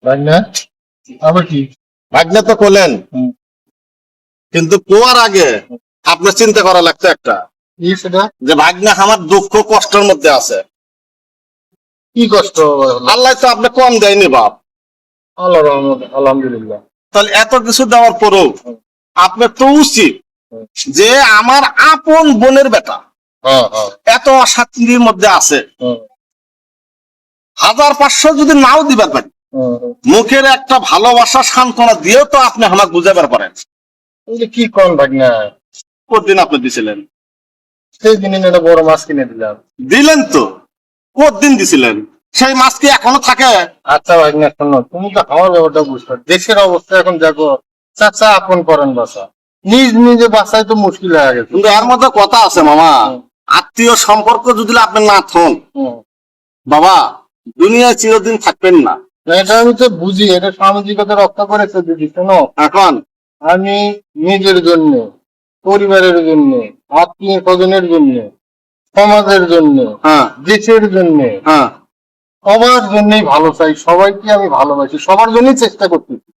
ভাগনা আবার কি? ভাগ্নে তো করলেন, কিন্তু কোয়ার আগে আপনার চিন্তা করা লাগতো একটা, কি সেটা? যে ভাগ্নে আমার দুঃখ কষ্টের মধ্যে আছে। কি কষ্ট? আল্লাহ তো আপনি কম দেয়নি বাপ। আল্লাহ রহমত, আলহামদুলিল্লাহ। তাহলে এত কিছু দেওয়ার পরেও আপনার তো উচিত যে আমার আপন বোনের বেটা হ্যাঁ হ্যাঁ এত অশান্তির মধ্যে আছে, হ্যাঁ 1500 যদি নাও দিবার পারি, হ্যাঁ। মুখের একটা ভালোবাসা সান্ত্বনা দিয়েও তো আপনি আমাকে বুঝাবার পারেন। এটা কি কোন ভাগনা? কতদিন আপনি দিছিলেন? সেই দিনই একটা বড় মাছ কিনে দিলাম। দিলেন তো, কতদিন দিছিলেন? সেই মাছ কি এখনো থাকে? আচ্ছা ভাগনা শোনো, তুমি তো আমার ব্যাপারটা বুঝছো, দেশের অবস্থা এখন দেখো। চাচা আপন করেন বাসা, নিজ নিজে বাসায় তো মুশকিল হয়ে গেছে। কিন্তু এর মধ্যে কথা আছে মামা, আত্মীয় সম্পর্ক যদি আপনি না থন হুম। বাবা, দুনিয়ায় চিরদিন থাকবেন না। এটা আমি তো বুঝি, এটা সামাজিকতা রক্ষা করেছে দিদি। শোনো, এখন আমি নিজের জন্য, পরিবারের জন্য, আত্মীয় স্বজনের জন্য, সমাজের জন্য, হ্যাঁ দেশের জন্য, হ্যাঁ সবার জন্যই ভালো চাই। সবাইকে আমি ভালোবাসি, সবার জন্যই চেষ্টা করতেছি।